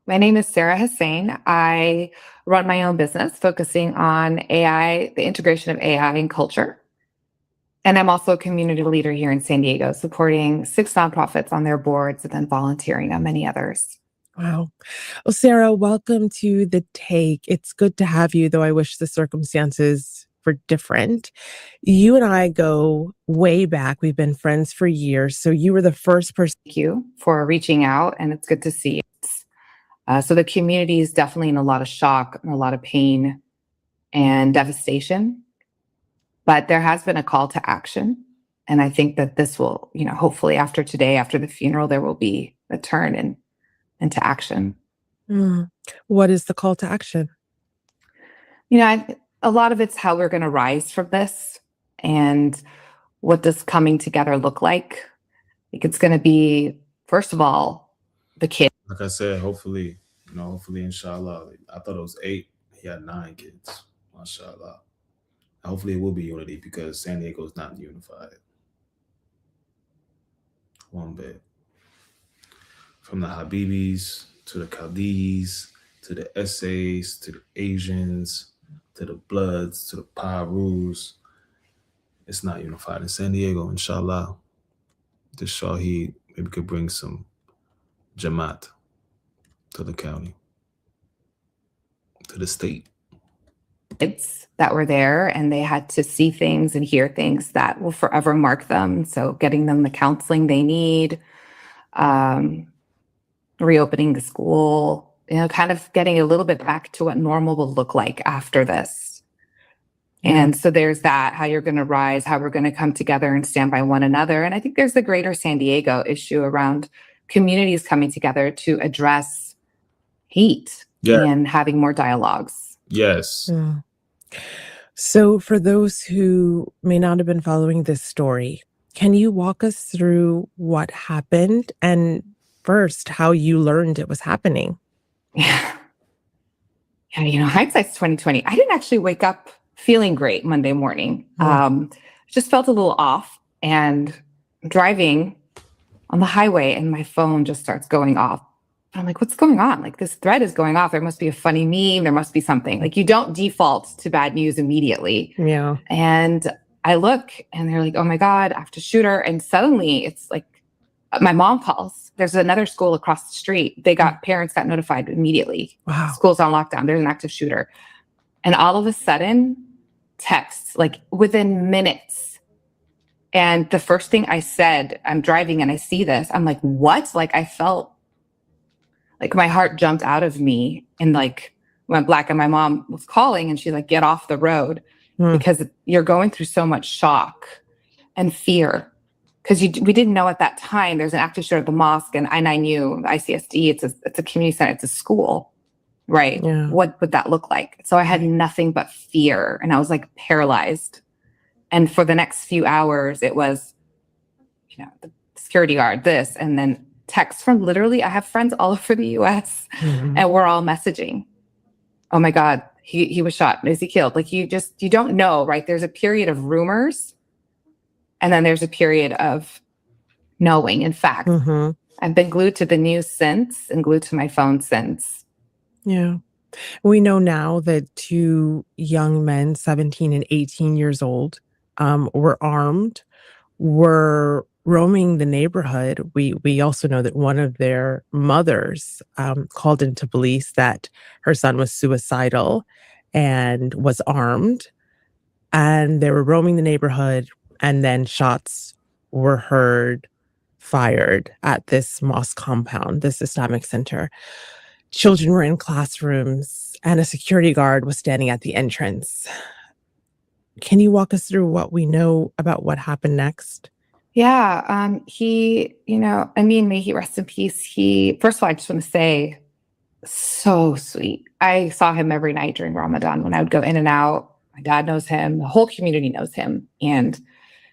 K: My name is Sarah Hussein. I run my own business focusing on AI, the integration of AI in culture. And I'm also a community leader here in San Diego, supporting 6 nonprofits on their boards and then volunteering on many others.
I: Wow. Well, Sarah, welcome to The Take. It's good to have you, though I wish the circumstances were different. You and I go way back. We've been friends for years. So you were the first person.
K: Thank you for reaching out, and it's good to see you. So the community is definitely in a lot of shock and a lot of pain and devastation. But there has been a call to action. And I think that this will, hopefully after today, after the funeral, there will be a turn into action.
I: What is the call to action?
K: A lot of it's how we're going to rise from this, and what does coming together look like. I think it's going to be, first of all, the kid.
A: Like I said, hopefully, inshallah. I thought it was 8. He had 9 kids. MashaAllah. Hopefully it will be unity, because San Diego is not unified. One bit. From the Habibis to the Chaldees to the Essays to the Asians to the Bloods to the Pirus, it's not unified in San Diego. Inshallah, this Shaheed maybe could bring some Jamaat to the county, to the state.
K: Kids that were there, and they had to see things and hear things that will forever mark them. So getting them the counseling they need, reopening the school, kind of getting a little bit back to what normal will look like after this. And so there's that, how you're going to rise, how we're going to come together and stand by one another. And I think there's the greater San Diego issue around communities coming together to address hate and having more dialogues.
A: Yes.
I: So for those who may not have been following this story, can you walk us through what happened, and first how you learned it was happening?
K: Yeah, hindsight's 2020. I didn't actually wake up feeling great Monday morning. Just felt a little off, and driving on the highway, and my phone just starts going off. I'm like, what's going on? Like, this thread is going off. There must be a funny meme. There must be something. Like, you don't default to bad news immediately.
I: Yeah.
K: And I look, and they're like, oh my God, active shooter. And suddenly it's like, my mom calls. There's another school across the street. Parents got notified immediately.
I: Wow.
K: School's on lockdown. There's an active shooter. And all of a sudden, texts, like within minutes. And the first thing I said, I'm driving and I see this. I'm like, what? Like, I felt like my heart jumped out of me and like went black. And my mom was calling, and she's like, get off the road, because you're going through so much shock and fear. Because we didn't know at that time there's an active shooter at the mosque, and I knew ICSD, it's a community center, it's a school, right? Yeah. What would that look like? So I had nothing but fear, and I was like paralyzed. And for the next few hours, it was, the security guard, this, and then texts from literally, I have friends all over the US and we're all messaging. Oh my God, he was shot. Is he killed? Like you don't know, right? There's a period of rumors and then there's a period of knowing. In fact, I've been glued to the news since and glued to my phone since.
I: Yeah. We know now that 2 young men, 17 and 18 years old, were armed, were roaming the neighborhood. We also know that one of their mothers called into police that her son was suicidal and was armed. And they were roaming the neighborhood, and then shots were heard fired at this mosque compound, this Islamic center. Children were in classrooms, and a security guard was standing at the entrance. Can you walk us through what we know about what happened next?
K: Yeah, he, may he rest in peace. First of all, I just want to say, so sweet. I saw him every night during Ramadan when I would go in and out. My dad knows him. The whole community knows him. And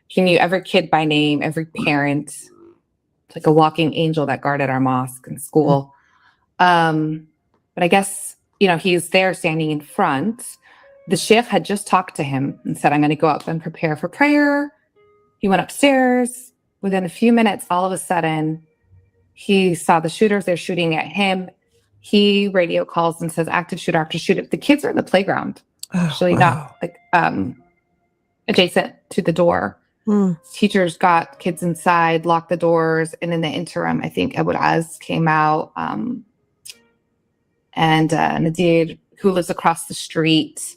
K: he knew every kid by name, every parent. It's like a walking angel that guarded our mosque and school. But I guess, he's there standing in front. The Shaykh had just talked to him and said, I'm going to go up and prepare for prayer. He went upstairs. Within a few minutes, all of a sudden, he saw the shooters. They're shooting at him. He radio calls and says, active shooter, active shooter. The kids are in the playground, actually, not like adjacent to the door. Teachers got kids inside, locked the doors. And in the interim, I think Abu Az came out. And Nadir, who lives across the street,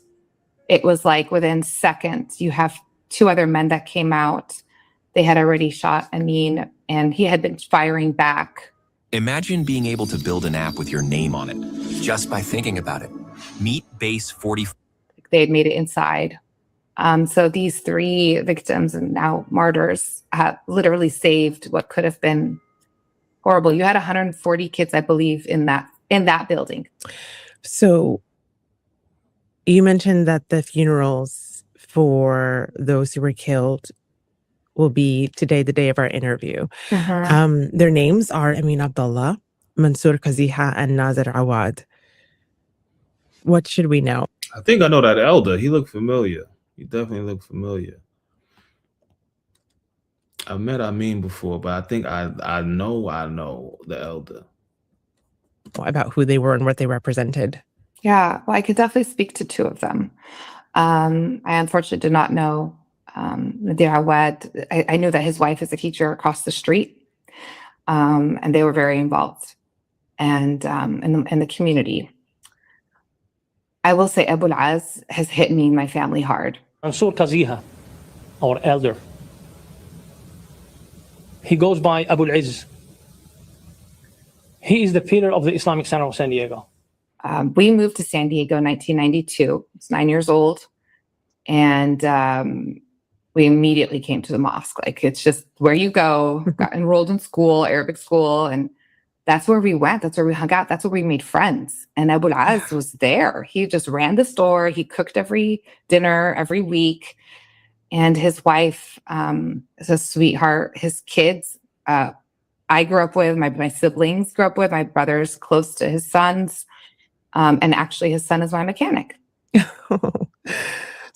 K: it was like within seconds, you have 2 other men that came out. They had already shot Amin, and he had been firing back.
L: Imagine being able to build an app with your name on it, just by thinking about it. Meet Base 40.
K: They had made it inside. So these 3 victims and now martyrs literally saved what could have been horrible. You had 140 kids, I believe, in that building.
I: So you mentioned that the funerals for those who were killed will be today, the day of our interview. Their names are Amin Abdullah, Mansour Kaziha, and Nazir Awad. What should we know?
A: I think I know that elder. He looked familiar. He definitely looked familiar. I've met Amin before, but I think I know the elder.
I: About who they were and what they represented.
K: Yeah, well, I could definitely speak to 2 of them. I unfortunately did not know Nadir Awad. I knew that his wife is a teacher across the street, and they were very involved and in the community. I will say Abu Az has hit me and my family hard.
M: Mansour Kaziha, our elder, he goes by Abu Al-Izz. He is the pillar of the Islamic Center of San Diego.
K: We moved to San Diego in 1992. I was 9 years old. And we immediately came to the mosque. Like, it's just where you go, got enrolled in school, Arabic school. And that's where we went. That's where we hung out. That's where we made friends. And Abu Az was there. He just ran the store. He cooked every dinner every week. And his wife is a sweetheart. His kids, I grew up with, my siblings grew up with, my brother's close to his sons. And actually his son is my mechanic.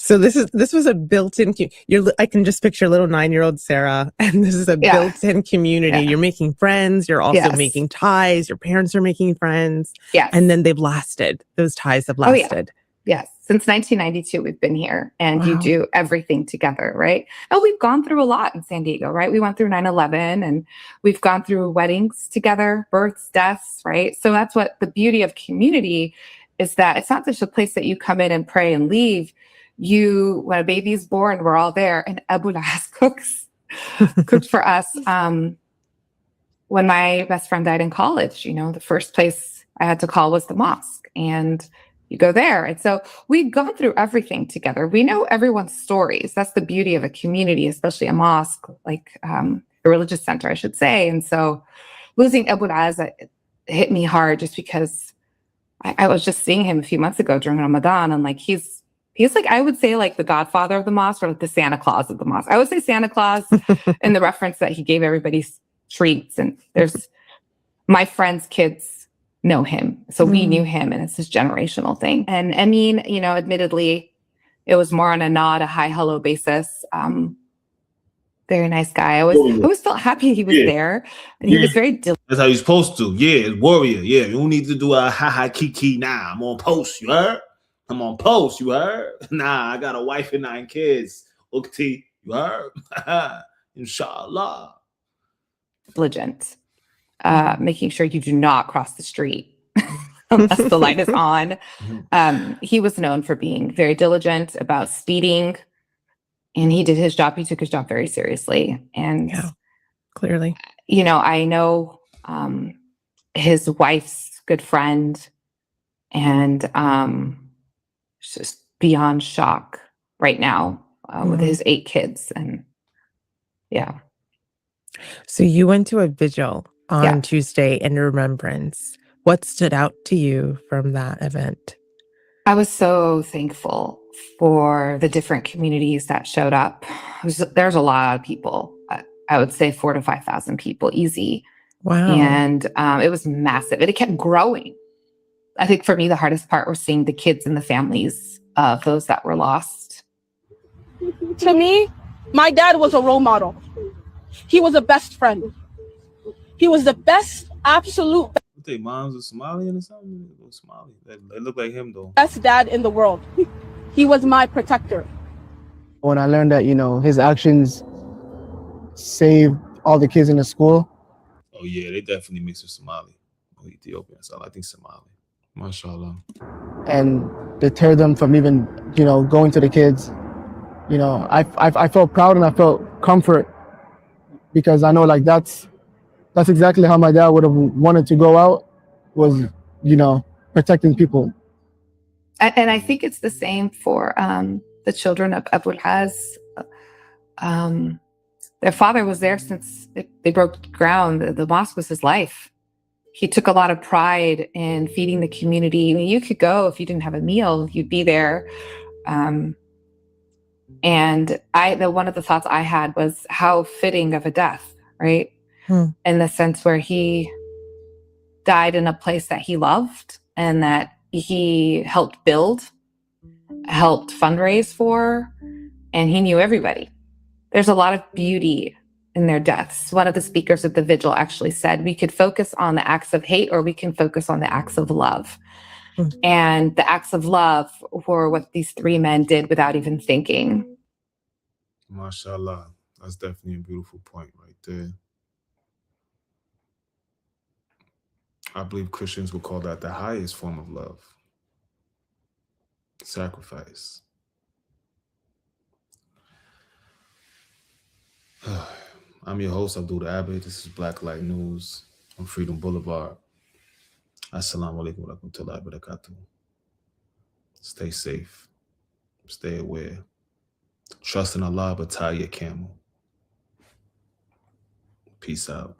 I: So this was a built-in. I can just picture little 9-year-old Sarah, and this is a built-in community. You're making friends. You're also making ties. Your parents are making friends.
K: Yes,
I: and then they've lasted. Those ties have lasted.
K: Yes, since 1992, we've been here, and you do everything together, right? Oh, we've gone through a lot in San Diego, right? We went through 9/11, and we've gone through weddings together, births, deaths, right? So that's what the beauty of community is, that it's not just a place that you come in and pray and leave. When a baby's born, we're all there, and Abu Az cooked for us. When my best friend died in college, the first place I had to call was the mosque, and you go there. And so we've gone through everything together. We know everyone's stories. That's the beauty of a community, especially a mosque, like a religious center, I should say. And so losing Abu Az hit me hard, just because I was just seeing him a few months ago during Ramadan, and like he's He's like, I would say like the godfather of the mosque or like the Santa Claus of the mosque. I would say Santa Claus in the reference that he gave everybody treats. And there's my friends' kids know him. So we knew him, and it's this generational thing. And I mean, you know, admittedly, it was more on a nod, a hi, hello basis. Very nice guy. I always felt happy he was there. And he was very
A: That's how you're supposed to. Yeah, warrior. Yeah, you don't need to do a ha kiki. Nah, I'm on post. You heard? I'm on post. You heard? Nah, I got a wife and 9 kids. Ukti, you heard? Inshallah.
K: diligent, making sure you do not cross the street unless the light is on. He was known for being very diligent about speeding, and he did his job. He took his job very seriously. And
I: clearly,
K: you know, I know his wife's good friend, and just beyond shock right now with his 8 kids. And yeah.
I: So you went to a vigil on Tuesday in remembrance. What stood out to you from that event?
K: I was so thankful for the different communities that showed up. There's a lot of people. I would say 4,000 to 5,000 people, easy.
I: Wow.
K: And it was massive. And it kept growing. I think for me, the hardest part was seeing the kids and the families of those that were lost.
J: To me, my dad was a role model. He was a best friend. He was the best, absolute
A: Their moms are Somalian or something? Somali. They look like him though.
J: best dad in the world. He was my protector.
N: When I learned that, you know, his actions saved all the kids in the school.
A: Oh yeah, they definitely mix with Somali or Ethiopian. So I think Somali. Mashallah.
N: And deter them from even, you know, going to the kids. You know, I felt proud and I felt comfort because I know like that's exactly how my dad would have wanted to go out, was, you know, protecting people.
K: And I think it's the same for the children of Abu al-Haz. Their father was there since they broke ground. The mosque was his life. He took a lot of pride in feeding the community. I mean, you could go if you didn't have a meal, you'd be there. And one of the thoughts I had was how fitting of a death, right? In the sense where he died in a place that he loved and that he helped build, helped fundraise for, and he knew everybody. There's a lot of beauty in their deaths. One of the speakers at the vigil actually said, we could focus on the acts of hate or we can focus on the acts of love. And the acts of love were what these 3 men did without even thinking.
A: Mashallah. That's definitely a beautiful point right there. I believe Christians would call that the highest form of love. Sacrifice. I'm your host, Abdul Abid. This is Black Light News on Freedom Boulevard. Assalamu alaikum wa rahmatullahi wa barakatuh. Stay safe. Stay aware. Trust in Allah, but tie your camel. Peace out.